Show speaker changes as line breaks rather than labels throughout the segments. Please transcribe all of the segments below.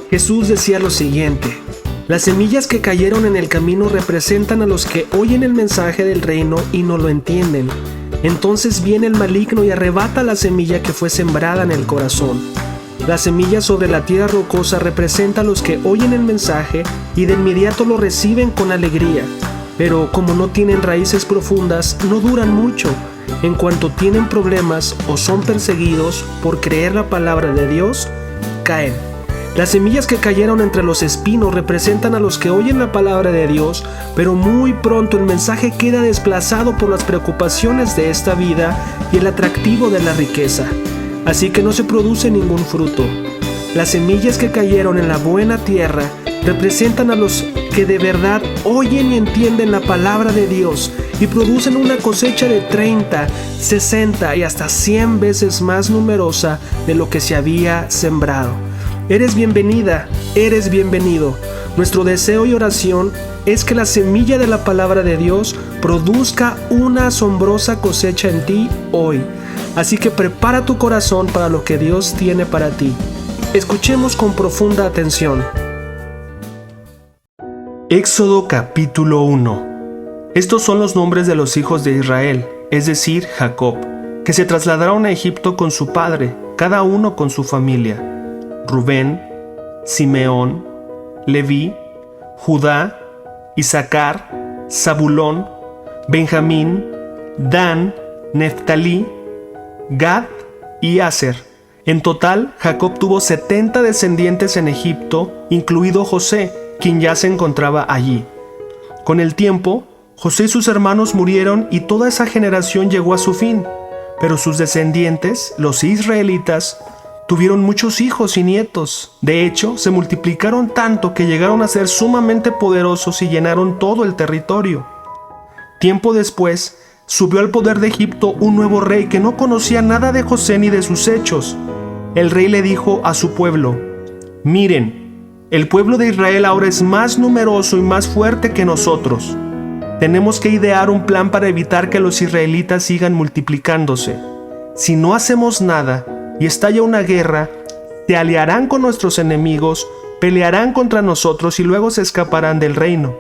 Jesús decía lo siguiente: las semillas que cayeron en el camino representan a los que oyen el mensaje del reino y no lo entienden. Entonces viene el maligno y arrebata la semilla que fue sembrada en el corazón. La semilla sobre la tierra rocosa representa a los que oyen el mensaje y de inmediato lo reciben con alegría, pero como no tienen raíces profundas, no duran mucho. En cuanto tienen problemas o son perseguidos por creer la palabra de Dios, caen. Las semillas que cayeron entre los espinos representan a los que oyen la palabra de Dios, pero muy pronto el mensaje queda desplazado por las preocupaciones de esta vida y el atractivo de la riqueza. Así que no se produce ningún fruto. Las semillas que cayeron en la buena tierra representan a los que de verdad oyen y entienden la palabra de Dios y producen una cosecha de 30, 60 y hasta 100 veces más numerosa de lo que se había sembrado. Eres bienvenida, eres bienvenido. Nuestro deseo y oración es que la semilla de la palabra de Dios produzca una asombrosa cosecha en ti hoy. Así que prepara tu corazón para lo que Dios tiene para ti. Escuchemos con profunda atención. Éxodo capítulo 1. Estos son los nombres de los hijos de Israel, es decir, Jacob, que se trasladaron a Egipto con su padre, cada uno con su familia: Rubén, Simeón, Leví, Judá, Isaacar, Zabulón, Benjamín, Dan, Neftalí, Gad y Aser. En total, Jacob tuvo 70 descendientes en Egipto, incluido José, quien ya se encontraba allí. Con el tiempo, José y sus hermanos murieron y toda esa generación llegó a su fin, pero sus descendientes, los israelitas, tuvieron muchos hijos y nietos. De hecho, se multiplicaron tanto que llegaron a ser sumamente poderosos y llenaron todo el territorio. Tiempo después, subió al poder de Egipto un nuevo rey que no conocía nada de José ni de sus hechos. El rey le dijo a su pueblo: miren, el pueblo de Israel ahora es más numeroso y más fuerte que nosotros. Tenemos que idear un plan para evitar que los israelitas sigan multiplicándose. Si no hacemos nada y estalla una guerra, se aliarán con nuestros enemigos, pelearán contra nosotros y luego se escaparán del reino.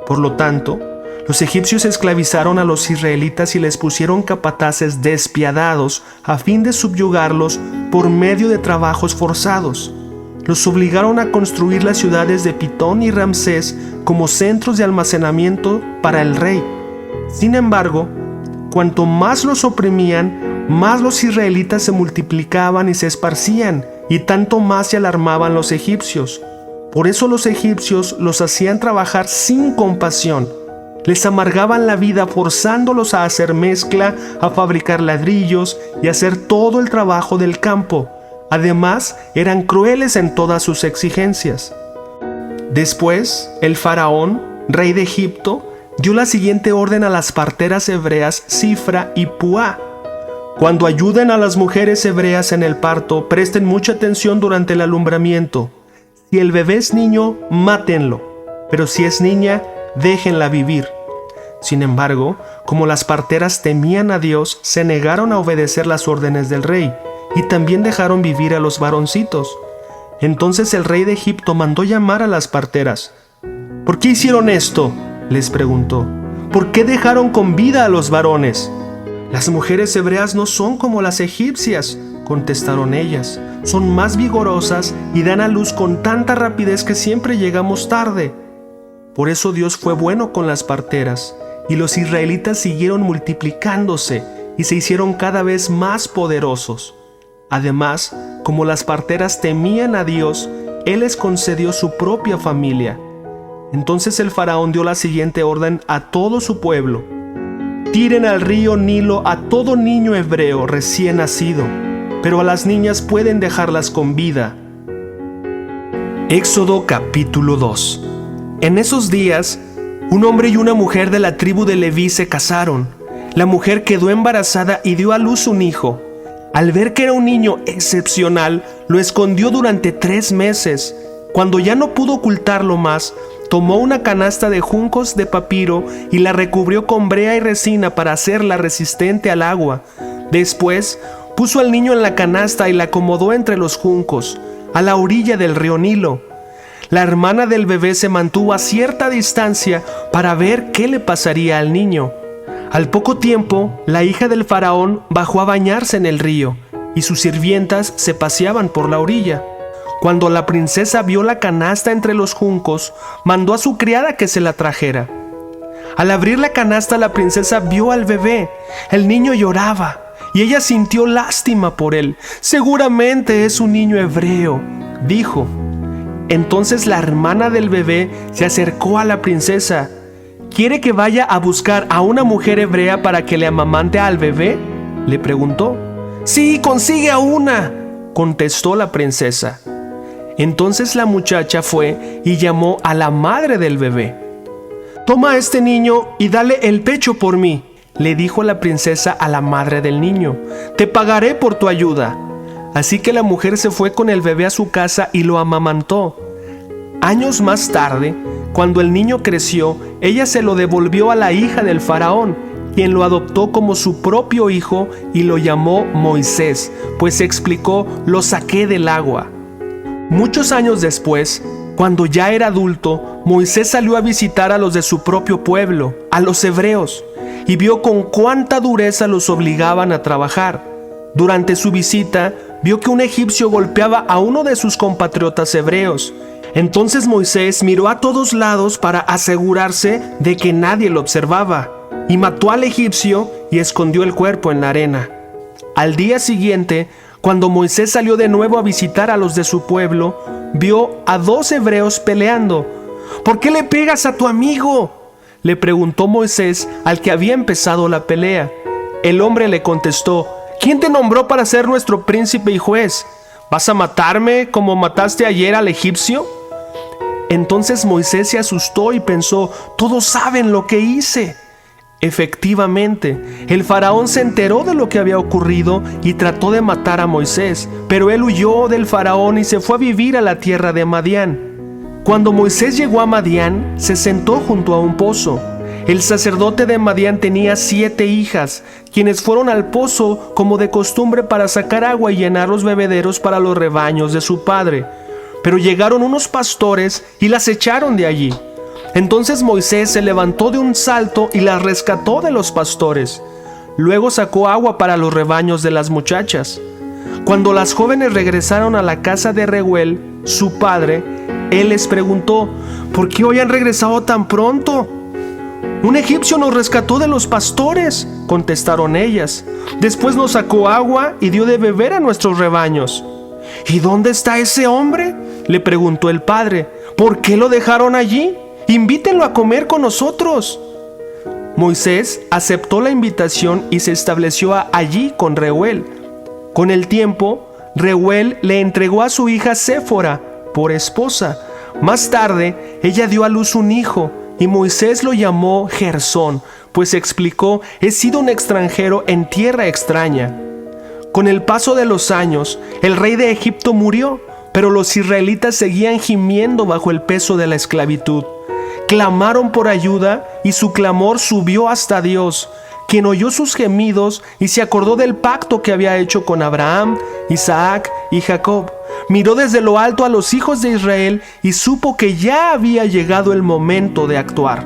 Por lo tanto, los egipcios esclavizaron a los israelitas y les pusieron capataces despiadados a fin de subyugarlos por medio de trabajos forzados. Los obligaron a construir las ciudades de Pitón y Ramsés como centros de almacenamiento para el rey. Sin embargo, cuanto más los oprimían, más los israelitas se multiplicaban y se esparcían, y tanto más se alarmaban los egipcios. Por eso los egipcios los hacían trabajar sin compasión. Les amargaban la vida forzándolos a hacer mezcla, a fabricar ladrillos y a hacer todo el trabajo del campo. Además, eran crueles en todas sus exigencias. Después, el faraón, rey de Egipto, dio la siguiente orden a las parteras hebreas Sifra y Puá: cuando ayuden a las mujeres hebreas en el parto, presten mucha atención durante el alumbramiento. Si el bebé es niño, mátenlo, pero si es niña, déjenla vivir. Sin embargo, como las parteras temían a Dios, se negaron a obedecer las órdenes del rey y también dejaron vivir a los varoncitos. Entonces el rey de Egipto mandó llamar a las parteras. ¿Por qué hicieron esto?, les preguntó. ¿Por qué dejaron con vida a los varones? Las mujeres hebreas no son como las egipcias, contestaron ellas. Son más vigorosas y dan a luz con tanta rapidez que siempre llegamos tarde. Por eso Dios fue bueno con las parteras, y los israelitas siguieron multiplicándose y se hicieron cada vez más poderosos. Además, como las parteras temían a Dios, Él les concedió su propia familia. Entonces el faraón dio la siguiente orden a todo su pueblo: tiren al río Nilo a todo niño hebreo recién nacido, pero a las niñas pueden dejarlas con vida. Éxodo capítulo 2. En esos días, un hombre y una mujer de la tribu de Leví se casaron. La mujer quedó embarazada y dio a luz un hijo. Al ver que era un niño excepcional, lo escondió durante 3 meses. Cuando ya no pudo ocultarlo más, tomó una canasta de juncos de papiro y la recubrió con brea y resina para hacerla resistente al agua. Después, Puso al niño en la canasta y la acomodó entre los juncos, a la orilla del río Nilo. La hermana del bebé se mantuvo a cierta distancia para ver qué le pasaría al niño. Al poco tiempo, la hija del faraón bajó a bañarse en el río y sus sirvientas se paseaban por la orilla. Cuando la princesa vio la canasta entre los juncos, mandó a su criada que se la trajera. Al abrir la canasta, la princesa vio al bebé. El niño lloraba y ella sintió lástima por él. «Seguramente es un niño hebreo», dijo. Entonces la hermana del bebé se acercó a la princesa. «¿Quiere que vaya a buscar a una mujer hebrea para que le amamante al bebé?», le preguntó. «Sí, consigue a una», contestó la princesa. Entonces la muchacha fue y llamó a la madre del bebé. «Toma a este niño y dale el pecho por mí», le dijo la princesa a la madre del niño. «Te pagaré por tu ayuda». Así que la mujer se fue con el bebé a su casa y lo amamantó. Años más tarde, cuando el niño creció, ella se lo devolvió a la hija del faraón, quien lo adoptó como su propio hijo y lo llamó Moisés, pues explicó: «Lo saqué del agua». Muchos años después, cuando ya era adulto, Moisés salió a visitar a los de su propio pueblo, a los hebreos, y vio con cuánta dureza los obligaban a trabajar. Durante su visita, vio que un egipcio golpeaba a uno de sus compatriotas hebreos. Entonces Moisés miró a todos lados para asegurarse de que nadie lo observaba, y mató al egipcio y escondió el cuerpo en la arena. Al día siguiente, cuando Moisés salió de nuevo a visitar a los de su pueblo, vio a 2 hebreos peleando. «¿Por qué le pegas a tu amigo?», le preguntó Moisés al que había empezado la pelea. El hombre le contestó: «¿Quién te nombró para ser nuestro príncipe y juez? ¿Vas a matarme como mataste ayer al egipcio?». Entonces Moisés se asustó y pensó: «Todos saben lo que hice». Efectivamente, el faraón se enteró de lo que había ocurrido y trató de matar a Moisés, pero él huyó del faraón y se fue a vivir a la tierra de Madián. Cuando Moisés llegó a Madián, se sentó junto a un pozo. El sacerdote de Madián tenía 7 hijas, quienes fueron al pozo como de costumbre para sacar agua y llenar los bebederos para los rebaños de su padre. Pero llegaron unos pastores y las echaron de allí. Entonces Moisés se levantó de un salto y las rescató de los pastores. Luego sacó agua para los rebaños de las muchachas. Cuando las jóvenes regresaron a la casa de Reuel, su padre, él les preguntó: «¿Por qué hoy han regresado tan pronto?». «Un egipcio nos rescató de los pastores», contestaron ellas. «Después nos sacó agua y dio de beber a nuestros rebaños». «¿Y dónde está ese hombre?», le preguntó el padre. «¿Por qué lo dejaron allí? Invítenlo a comer con nosotros». Moisés aceptó la invitación y se estableció allí con Reuel. Con el tiempo, Reuel le entregó a su hija Séfora por esposa. Más tarde, ella dio a luz un hijo y Moisés lo llamó Gersón, pues explicó: «He sido un extranjero en tierra extraña». Con el paso de los años, el rey de Egipto murió, pero los israelitas seguían gimiendo bajo el peso de la esclavitud. Clamaron por ayuda y su clamor subió hasta Dios, quien oyó sus gemidos y se acordó del pacto que había hecho con Abraham, Isaac y Jacob. Miró desde lo alto a los hijos de Israel y supo que ya había llegado el momento de actuar.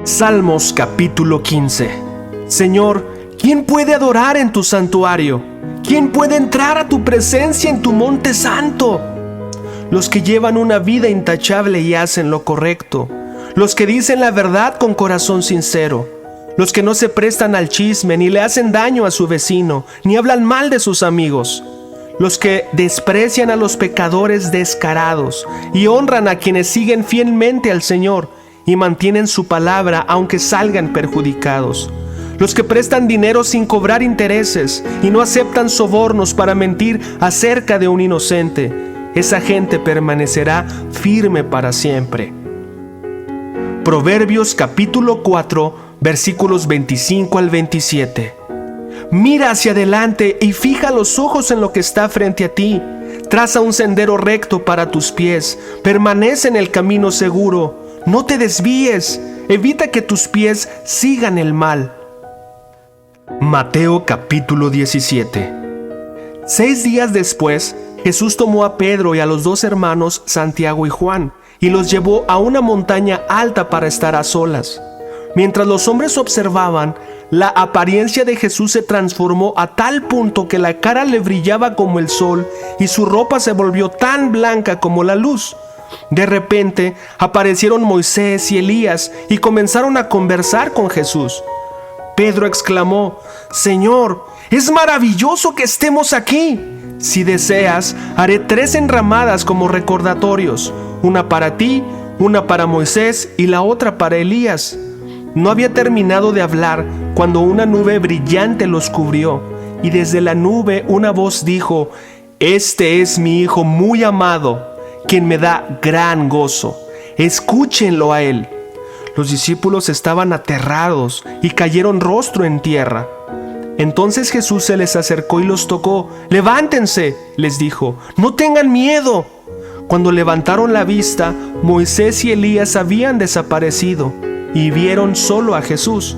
Salmos capítulo 15. Señor, ¿quién puede adorar en tu santuario? ¿Quién puede entrar a tu presencia en tu monte santo? Los que llevan una vida intachable y hacen lo correcto, los que dicen la verdad con corazón sincero, los que no se prestan al chisme, ni le hacen daño a su vecino, ni hablan mal de sus amigos, los que desprecian a los pecadores descarados y honran a quienes siguen fielmente al Señor y mantienen su palabra aunque salgan perjudicados, los que prestan dinero sin cobrar intereses y no aceptan sobornos para mentir acerca de un inocente. Esa gente permanecerá firme para siempre. Proverbios capítulo 4, versículos 25 al 27. Mira hacia adelante y fija los ojos en lo que está frente a ti. Traza un sendero recto para tus pies. Permanece en el camino seguro. No te desvíes. Evita que tus pies sigan el mal. Mateo capítulo 17. 6 días después, Jesús tomó a Pedro y a los 2 hermanos Santiago y Juan y los llevó a una montaña alta para estar a solas. Mientras los hombres observaban, la apariencia de Jesús se transformó a tal punto que la cara le brillaba como el sol y su ropa se volvió tan blanca como la luz. De repente aparecieron Moisés y Elías y comenzaron a conversar con Jesús. Pedro exclamó: «Señor, es maravilloso que estemos aquí. Si deseas, haré 3 enramadas como recordatorios, una para ti, una para Moisés y la otra para Elías». No había terminado de hablar cuando una nube brillante los cubrió, y desde la nube una voz dijo: «Este es mi Hijo muy amado, quien me da gran gozo. Escúchenlo a él». Los discípulos estaban aterrados y cayeron rostro en tierra. Entonces Jesús se les acercó y los tocó. «Levántense», les dijo, «no tengan miedo». Cuando levantaron la vista, Moisés y Elías habían desaparecido y vieron solo a Jesús.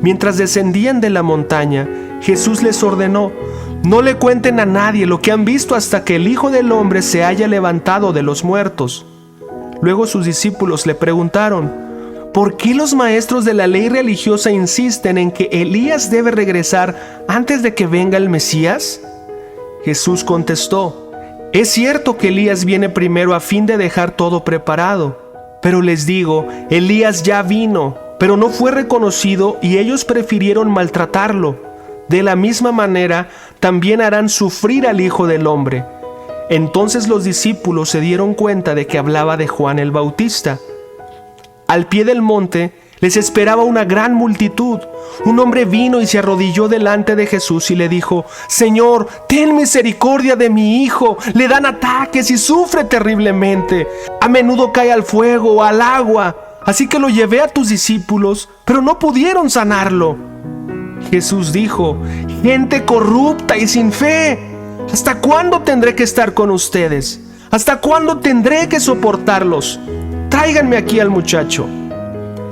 Mientras descendían de la montaña, Jesús les ordenó: «No le cuenten a nadie lo que han visto hasta que el Hijo del Hombre se haya levantado de los muertos». Luego sus discípulos le preguntaron: «¿Por qué los maestros de la ley religiosa insisten en que Elías debe regresar antes de que venga el Mesías?». Jesús contestó: «Es cierto que Elías viene primero a fin de dejar todo preparado. Pero les digo, Elías ya vino, pero no fue reconocido y ellos prefirieron maltratarlo. De la misma manera, también harán sufrir al Hijo del Hombre». Entonces los discípulos se dieron cuenta de que hablaba de Juan el Bautista. Al pie del monte les esperaba una gran multitud. Un hombre vino y se arrodilló delante de Jesús y le dijo: «Señor, ten misericordia de mi hijo. Le dan ataques y sufre terriblemente. A menudo cae al fuego o al agua. Así que lo llevé a tus discípulos, pero no pudieron sanarlo». Jesús dijo: «Gente corrupta y sin fe, ¿hasta cuándo tendré que estar con ustedes? ¿Hasta cuándo tendré que soportarlos? Tráiganme aquí al muchacho».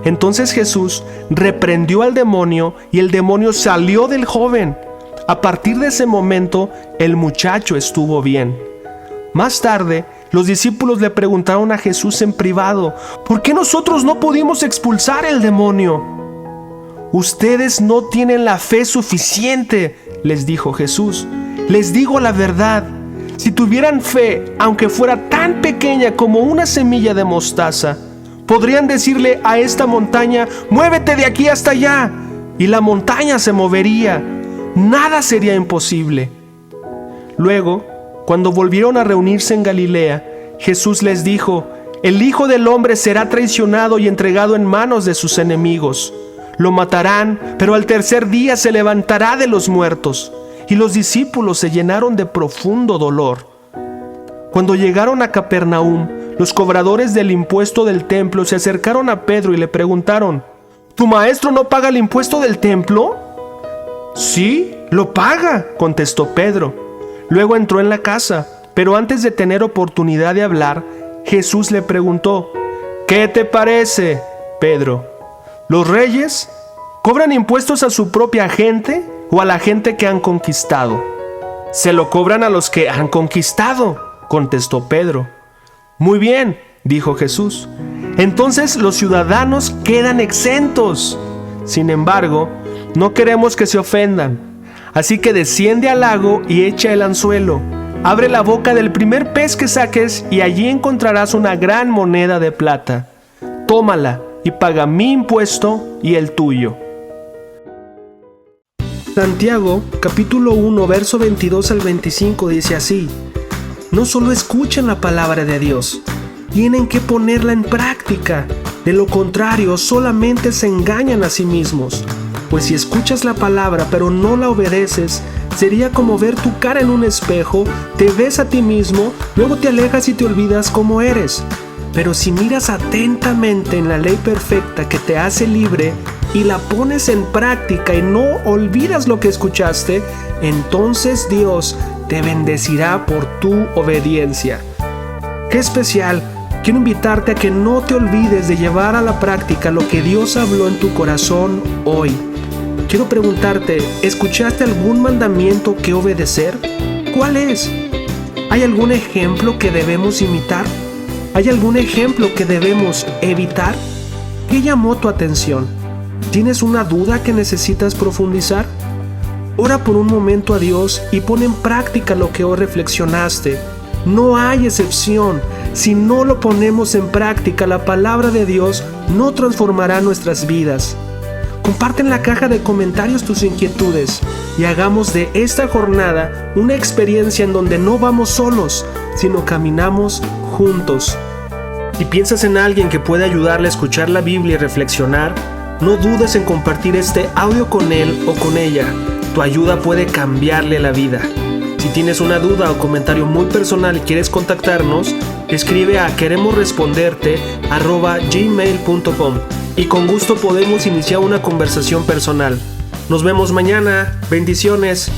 Entonces Jesús reprendió al demonio y el demonio salió del joven. A partir de ese momento, el muchacho estuvo bien. Más tarde, los discípulos le preguntaron a Jesús en privado: «¿Por qué nosotros no pudimos expulsar el demonio?». «Ustedes no tienen la fe suficiente», les dijo Jesús. «Les digo la verdad. Si tuvieran fe, aunque fuera tan pequeña como una semilla de mostaza, podrían decirle a esta montaña: muévete de aquí hasta allá, y la montaña se movería. Nada sería imposible». Luego, cuando volvieron a reunirse en Galilea, Jesús les dijo: «El Hijo del Hombre será traicionado y entregado en manos de sus enemigos. Lo matarán, pero al tercer día se levantará de los muertos». Y los discípulos se llenaron de profundo dolor. Cuando llegaron a Capernaum, los cobradores del impuesto del templo se acercaron a Pedro y le preguntaron: «¿Tu maestro no paga el impuesto del templo?». «Sí, lo paga», contestó Pedro. Luego entró en la casa, pero antes de tener oportunidad de hablar, Jesús le preguntó: «¿Qué te parece, Pedro? ¿Los reyes cobran impuestos a su propia gente o a la gente que han conquistado?». «Se lo cobran a los que han conquistado», contestó Pedro. «Muy bien», dijo Jesús, «entonces los ciudadanos quedan exentos. Sin embargo, no queremos que se ofendan. Así que desciende al lago y echa el anzuelo. Abre la boca del primer pez que saques y allí encontrarás una gran moneda de plata. Tómala y paga mi impuesto y el tuyo». Santiago, capítulo 1, verso 22 al 25 dice así: «No solo escuchen la palabra de Dios, tienen que ponerla en práctica. De lo contrario, solamente se engañan a sí mismos. Pues si escuchas la palabra pero no la obedeces, sería como ver tu cara en un espejo, te ves a ti mismo, luego te alejas y te olvidas cómo eres. Pero si miras atentamente en la ley perfecta que te hace libre y la pones en práctica y no olvidas lo que escuchaste, entonces Dios te bendecirá por tu obediencia». ¡Qué especial! Quiero invitarte a que no te olvides de llevar a la práctica lo que Dios habló en tu corazón hoy. quiero preguntarte, ¿escuchaste algún mandamiento que obedecer? ¿Cuál es? ¿Hay algún ejemplo que debemos imitar? ¿Hay algún ejemplo que debemos evitar? ¿Qué llamó tu atención? ¿Tienes una duda que necesitas profundizar? Ora por un momento a Dios y pon en práctica lo que hoy reflexionaste. No hay excepción. Si no lo ponemos en práctica, la palabra de Dios no transformará nuestras vidas. Comparte en la caja de comentarios tus inquietudes y hagamos de esta jornada una experiencia en donde no vamos solos, sino caminamos juntos. Si piensas en alguien que puede ayudarle a escuchar la Biblia y reflexionar, no dudes en compartir este audio con él o con ella. Tu ayuda puede cambiarle la vida. Si tienes una duda o comentario muy personal y quieres contactarnos, escribe a queremosresponderte@gmail.com y con gusto podemos iniciar una conversación personal. Nos vemos mañana. Bendiciones.